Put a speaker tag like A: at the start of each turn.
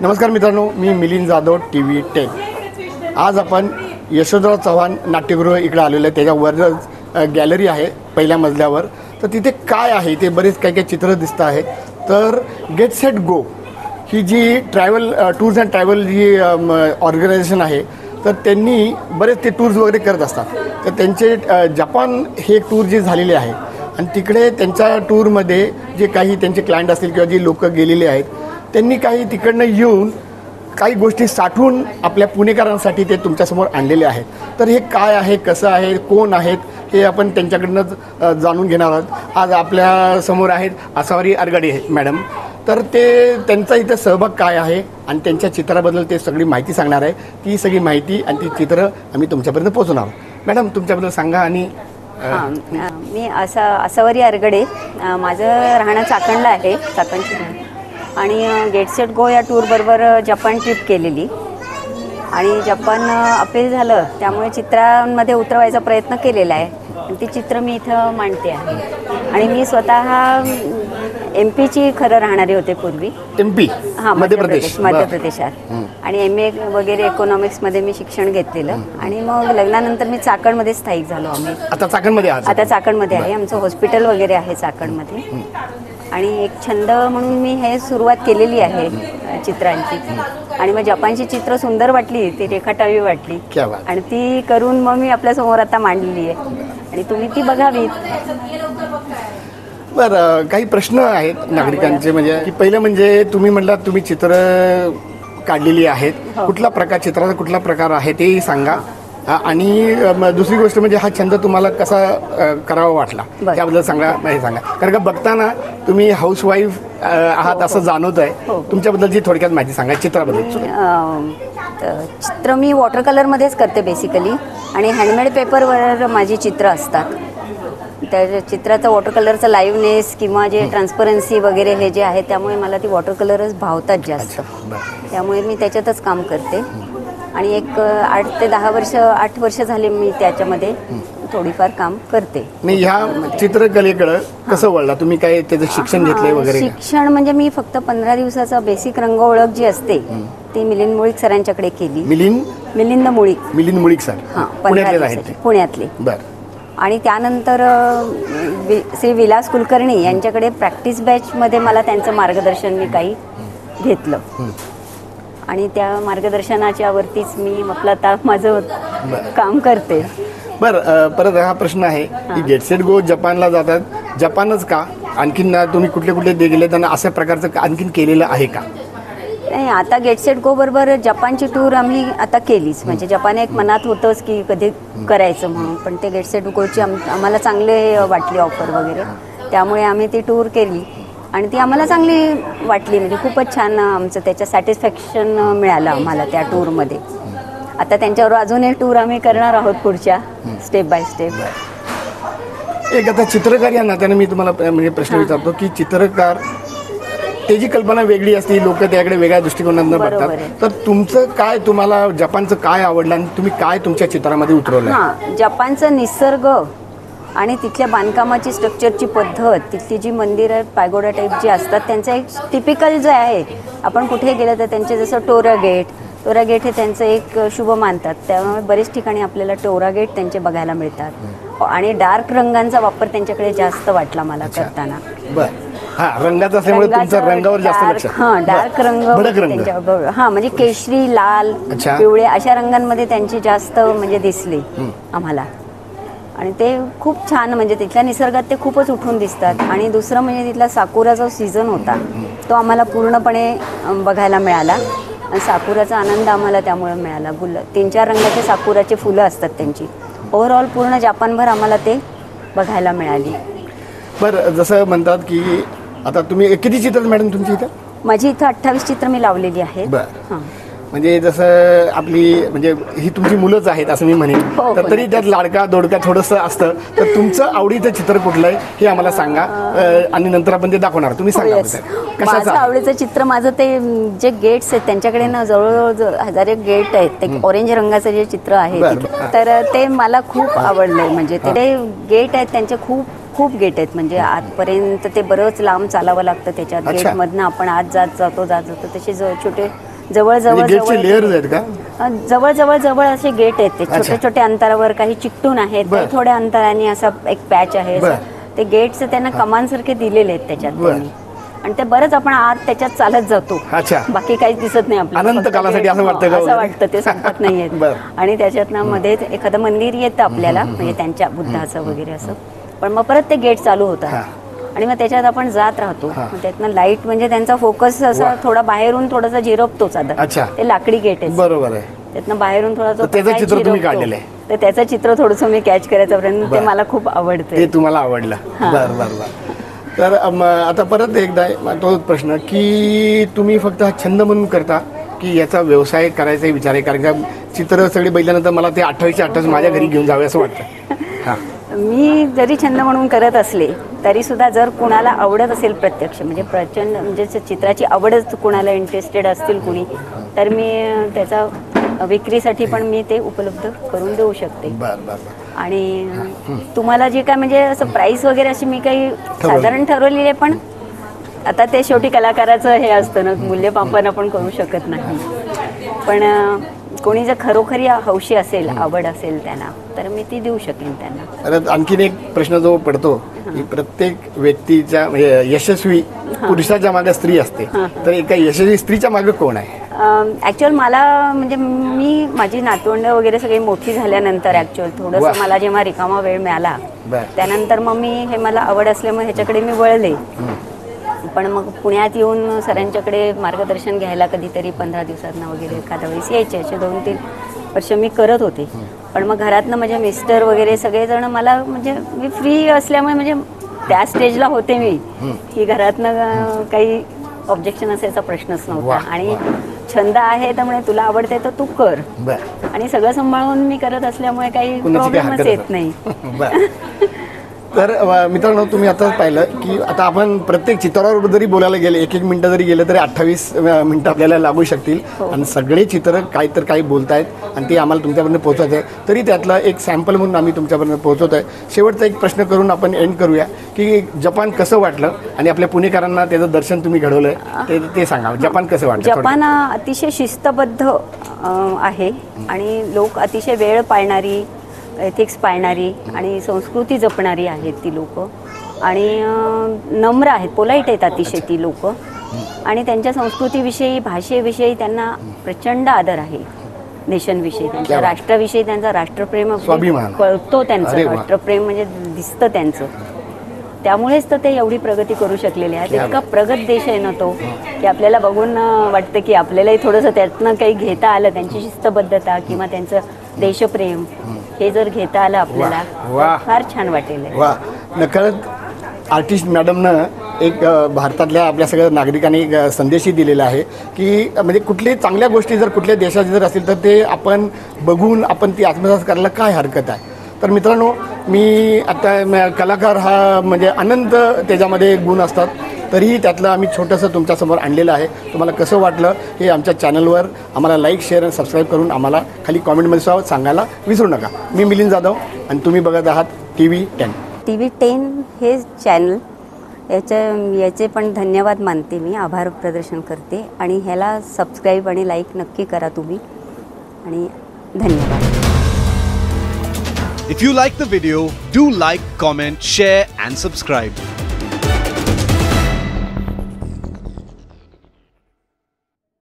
A: नमस्कार मित्रांनो, मी मिलिंद जाधव TV 10। आज आपण यशोधराव चव्हाण नाट्यगृह इकडे आलेलो आहे। त्याच्यावरच गॅलरी आहे पहिल्या मजल्यावर। तर तिथे काय आहे ते बरेच काही चित्र दिसत आहेत। तर गेट सेट गो ही जी ट्रॅव्हल टूर्स अँड ट्रॅव्हल जी ऑर्गनायझेशन आहे, तर त्यांनी बरेच ते टूर्स वगैरे करत असतात। तर त्यांचे जपान हे टूर जे झालेले आहे आणि तिकडे त्यांच्या टूरमध्ये जे काही त्यांचे क्लायंट असतील किंवा जी लोक गेलेले आहेत, त्यांनी काही तिकडनं येऊन काही गोष्टी साठवून आपल्या पुणेकरांसाठी ते तुमच्यासमोर आणलेले आहेत। तर हे काय आहे, कसं आहे, कोण आहेत, हे आपण त्यांच्याकडनं जाणून घेणार आहोत। आज आपल्या समोर आहेत आसावरी आरगडे मॅडम। तर ते त्यांचा इथं सहभाग काय आहे आणि त्यांच्या चित्राबद्दल ते सगळी माहिती सांगणार आहे। ती सगळी माहिती आणि ती चित्र आम्ही तुमच्यापर्यंत पोहोचवणार आहोत। मॅडम, तुमच्याबद्दल सांगा। आणि
B: मी आसावरी आरगडे, माझं राहणं चाकणला आहे, चाकणची। आणि गेट सेट गो या टूरबरोबर जपान ट्रिप केलेली आणि जपान अपील झालं, त्यामुळे चित्रांमध्ये उतरवायचा प्रयत्न केलेला आहे आणि ती चित्र मी इथं मांडते आहे। आणि मी स्वतः MP खरं राहणारे होते पूर्वी।
A: MP? हां, मध्य
B: प्रदेशात। आणि MA वगैरे इकॉनॉमिक्समध्ये मी शिक्षण घेतलेलं आणि मग लग्नानंतर मी चाकणमध्ये स्थायिक झालो आम्ही।
A: आता चाकणमध्ये
B: आहे। आमचं हॉस्पिटल वगैरे आहे चाकणमध्ये। आणि एक छंद म्हणून मी हे सुरुवात केलेली आहे चित्रांची। आणि मग जपानची चित्र सुंदर वाटली, ती रेखाटावी वाटली आणि ती करून मग मी आपल्यासमोर आता मांडलेली आहे आणि तुम्ही ती बघावीत।
A: बरं, काही प्रश्न आहेत नागरिकांचे। म्हणजे की पहिलं म्हणजे तुम्ही म्हटलात तुम्ही चित्र काढलेली आहेत, कुठला प्रकार, चित्राचा कुठला प्रकार आहे ते सांगा। आणि दुसरी गोष्ट म्हणजे हा छंद तुम्हाला कसा करावा वाटला त्याबद्दल सांगा, हे सांगा। कारण का बघताना तुम्ही हाऊसवाईफ आहात असं जाणवत आहे। तुमच्याबद्दलची थोडक्यात माहिती सांगा चित्राबद्दल।
B: चित्र मी वॉटर कलरमध्येच करते बेसिकली आणि हँडमेड पेपरवर माझी चित्र असतात। त्या चित्राचा वॉटर कलरचा लाईव्हनेस किंवा जे ट्रान्सपरन्सी वगैरे हे जे आहे, त्यामुळे मला ती वॉटर कलरच भावतात जास्त। त्यामुळे मी त्याच्यातच काम करते आणि एक 8 ते 10 वर्ष, 8 वर्ष झाले मी त्याच्यामध्ये थोडीफार काम करते।
A: नाही, ह्या चित्रकलेकडं कसं वळला तुम्ही? काय त्याचं शिक्षण घेतलंय वगैरे?
B: शिक्षण म्हणजे मी फक्त 15 दिवसाचा बेसिक रंग ओळख जी असते ती मिलिंद मुळीक सरांच्याकडे केली। मिलिंद मुळीक सर? हां, पुण्यातले।
A: बरं।
B: आणि त्यानंतर श्री विलास कुलकर्णी यांच्याकडे प्रॅक्टिस बॅचमध्ये मला त्यांचं मार्गदर्शन मी काही घेतलं आणि त्या मार्गदर्शनाच्या वरतीच मी आपलं आता माझं काम करते।
A: बरं, परत हा प्रश्न आहे की गेट सेट गो जपानला जातात, जपानच का? आणखीन तुम्ही कुठले कुठले गेले त्यांना अशा प्रकारचं आणखीन केलेलं आहे का?
B: नाही, आता गेट सेट गो बरोबर जपानची टूर आम्ही आता केलीच। म्हणजे जपान एक मनात होतंच की कधी करायचं म्हणून, पण ते गेट सेट गोची आम्हाला चांगले वाटली ऑफर वगैरे, त्यामुळे आम्ही ती टूर केली आणि ती आम्हाला चांगली वाटली। म्हणजे खूपच छान आमचं त्याच्या सॅटिस्फॅक्शन मिळालं आम्हाला त्या टूरमध्ये। आता त्यांच्यावर अजून एक टूर आम्ही करणार आहोत पुढच्या, स्टेप बाय स्टेप।
A: एक आता चित्रकार या नात्याने मी तुम्हाला म्हणजे प्रश्न विचारतो की चित्रकार त्याची कल्पना वेगळी असते, लोक त्याकडे वेगळ्या दृष्टिकोनातून बघतात। तर तुमचं काय, तुम्हाला जपानचं काय आवडलं आणि तुम्ही काय तुमच्या चित्रामध्ये उतरवलं?
B: हां, जपानचं निसर्ग आणि तिथल्या बांधकामाची स्ट्रक्चरची पद्धत, तिथली जी मंदिरं पायगोडा टाईप जी असतात, त्यांचं एक टिपिकल जे आहे, आपण कुठे गेलं तर त्यांचे जसं टोरा गेट हे त्यांचं एक शुभ मानतात, त्यामुळे बरेच ठिकाणी आपल्याला टोरा गेट त्यांचे बघायला मिळतात। आणि डार्क रंगांचा वापर त्यांच्याकडे जास्त वाटला मला करताना।
A: रंगाचा असल्यामुळे तुमच्या रंगावर जास्त लक्ष?
B: हां, डार्क रंग त्यांच्या, हां, म्हणजे केशरी, लाल, पिवळे अशा रंगांमध्ये त्यांचे जास्त म्हणजे दिसले आम्हाला आणि ते खूप छान, म्हणजे तिथल्या निसर्गात ते खूपच उठून दिसतात। आणि दुसरं म्हणजे तिथला साकुरा जो सीझन होता तो आम्हाला पूर्णपणे बघायला मिळाला आणि साकुराचा आनंद आम्हाला त्यामुळे मिळाला। 3-4 रंगाचे साकुराचे फुलं असतात त्यांची। ओव्हरऑल पूर्ण जपानभर आम्हाला ते बघायला मिळाली।
A: बरं, जसं म्हणतात की आता तुम्ही किती चित्र मॅडम तुमची इथं?
B: माझी इथं 28 चित्र मी लावलेली आहेत।
A: बरं, म्हणजे जसं आपली म्हणजे ही तुमची मुलंच आहेत असं मी म्हणेन, तर तरी त्यात लाडका दोडका थोडंसं असतं। तर तुमचं आवडीचं चित्र कुठलं आहे हे आम्हाला सांगा आणि नंतर आपण ते दाखवणार। तुम्ही सांगा
B: माझं आवडीचं चित्र, माझं ते जे गेट्स आहेत त्यांच्याकडे ना जवळजवळ 1000 गेट आहेत, ते ऑरेंज रंगाचं जे चित्र आहे तर ते मला खूप आवडलंय। म्हणजे ते गेट आहेत त्यांचे खूप गेट आहेत, म्हणजे आतपर्यंत ते बरंच लांब चालावं लागतं त्याच्यात। गेटमधनं आपण आत जातो तसे छोटे जवळ जवळ
A: गेटचे लेअर्स आहेत का?
B: जवळ जवळ जवळ असे गेट आहेत ते छोटे छोटे अंतरावर, काही चिकटून आहेत, काही थोड्या अंतराने असा एक पॅच आहे. ते गेट्स त्यांना कमानसारखे दिलेले आहेत त्याच्यात त्यांनी. आणि ते बरंच आपण आत त्याच्यात चालत जातो. बाकी काहीच दिसत नाही आपल्याला,
A: अनंत कालासाठी असं वाटतं का?
B: असं वाटतं ते संपत नाहीयेत. आणि त्याच्यातनं मध्येच एखादं मंदिर येतं आपल्याला, म्हणजे त्यांच्या बुद्धाचं वगैरे असं. पण मग परत ते गेट चालू होतात आणि मग त्याच्यात आपण जात राहतो. त्यातनं लाईट म्हणजे त्यांचा फोकस असा थोडा बाहेरून थोडासा झिरपतोच. आता ते लाकडी गेट आहे, बरोबर आहे. त्यातनं बाहेरून थोडा
A: त्याचं चित्र तुम्ही काढलेलं आहे,
B: तर त्याचं चित्र थोडंसं मी कॅच करायचा प्रयत्न, ते मला खूप आवडतं.
A: ते तुम्हाला आवडलं? बरं बरं बरं. तर आता परत एकदा तो प्रश्न की तुम्ही फक्त हा छंद म्हणून करता की याचा व्यवसाय करायचा विचार आहे? कारण का चित्र सगळी बघितल्यानंतर मला ते 28 माझ्या घरी घेऊन जावे असं वाटतं. हां,
B: मी जरी छंद म्हणून करत असले तरी सुद्धा जर कुणाला आवडत असेल प्रत्यक्ष, म्हणजे प्रचंड म्हणजे चित्राची आवडच कुणाला इंटरेस्टेड असतील कुणी, तर मी त्याचा विक्रीसाठी पण मी ते उपलब्ध करून देऊ शकते. आणि तुम्हाला जे काय म्हणजे असं प्राईस वगैरे अशी मी काही साधारण ठरवलेली आहे, पण आता ते शेवटी कलाकाराचं हे असतं ना, मूल्यमापन आपण करू शकत नाही. पण कोणी जर खरोखरी हौशी असेल, आवड असेल त्यांना, तर मी ती देऊ शकेन त्यांना.
A: आणखीन एक प्रश्न जो पडतो की प्रत्येक व्यक्तीच्या म्हणजे यशस्वी पुरुषाच्या मागे स्त्री असते, तर एका यशस्वी स्त्रीच्या मागे कोण आहे?
B: ॲक्च्युअल मला म्हणजे मी माझी नातवंड वगैरे सगळी मोठी झाल्यानंतर ॲक्च्युअल थोडंसं मला जेव्हा रिकामा वेळ मिळाला त्यानंतर मग मी हे मला आवड असल्यामुळे ह्याच्याकडे मी वळले. पण मग पुण्यात येऊन सरांच्याकडे मार्गदर्शन घ्यायला कधीतरी 15 दिवसांना वगैरे एखाद्या वेळेस यायचे. असे 2-3 वर्ष मी करत होते. पण मग घरातनं माझे मिस्टर वगैरे सगळेजण मला म्हणजे मी फ्री असल्यामुळे म्हणजे त्या स्टेजला होते मी की घरातनं काही ऑब्जेक्शन असायचा प्रश्नच नव्हता. आणि छंद आहे त्यामुळे तुला आवडते तर तू कर, आणि सगळं सांभाळून मी करत असल्यामुळे काही प्रॉब्लेमच येत नाही.
A: तर मित्रांनो, तुम्ही आता पाहिलं की आता आपण प्रत्येक चित्रावर जरी बोलायला गेले 1-1 मिनिटं जरी गेलं तरी 28 मिनिटं आपल्याला लागू शकतील. आणि सगळे चित्र काही तर काही बोलतायत आणि ते आम्हाला तुमच्यापर्यंत पोहोचायचं आहे. तरी त्यातलं एक सॅम्पल म्हणून आम्ही तुमच्यापर्यंत पोहोचवत आहे. शेवटचा एक प्रश्न करून आपण एंड करूया की जपान कसं वाटलं आणि आपल्या पुणेकरांना त्याचं दर्शन तुम्ही घडवलं आहे ते सांगा. जपान कसं वाटलं?
B: जपान अतिशय शिस्तबद्ध आहे आणि लोक अतिशय वेळ पाळणारी, एथिक्स पाळणारी आणि संस्कृती जपणारी आहेत ती लोक. आणि नम्र आहेत, पोलाईट आहेत अतिशय ती लोक. आणि त्यांच्या संस्कृतीविषयी, भाषेविषयी त्यांना प्रचंड आदर आहे. नेशनविषयी, त्यांच्या राष्ट्राविषयी त्यांचा राष्ट्रप्रेम कळतो. त्यांचं राष्ट्रप्रेम म्हणजे दिसतं त्यांचं. त्यामुळेच तर ते एवढी प्रगती करू शकलेले आहेत. इतका प्रगत देश आहे ना तो, की आपल्याला बघून वाटतं की आपल्यालाही थोडंसं त्यातनं काही घेता आलं. त्यांची शिस्तबद्धता किंवा त्यांचं देशप्रेम हे जर घेता आलं आपल्याला फार छान वाटेल.
A: नकळत आर्टिस्ट मॅडमनं एक भारतातल्या आपल्या सगळ्या नागरिकांनी एक संदेशही दिलेला आहे की म्हणजे कुठल्याही चांगल्या गोष्टी जर कुठल्या देशात जर असतील तर ते आपण बघून आपण ती आत्मसात करायला काय हरकत आहे. तर मित्रांनो, मी आता कलाकार हा म्हणजे अनंत त्याच्यामध्ये गुण असतात, तरीही त्यातलं आम्ही छोटंसं तुमच्यासमोर आणलेलं आहे. तुम्हाला कसं वाटलं हे आमच्या चॅनलवर आम्हाला लाईक, शेअर आणि सबस्क्राईब करून आम्हाला खाली कॉमेंटमध्ये सांगायला विसरू नका. मी मिलिंद जाधव आणि तुम्ही बघत आहात TV10.
B: TV10 हे चॅनल याचे पण धन्यवाद मानते मी, आभार प्रदर्शन करते. आणि ह्याला सबस्क्राईब आणि लाईक नक्की करा तुम्ही. आणि धन्यवाद.
C: If you like the video, do like, comment, share and subscribe.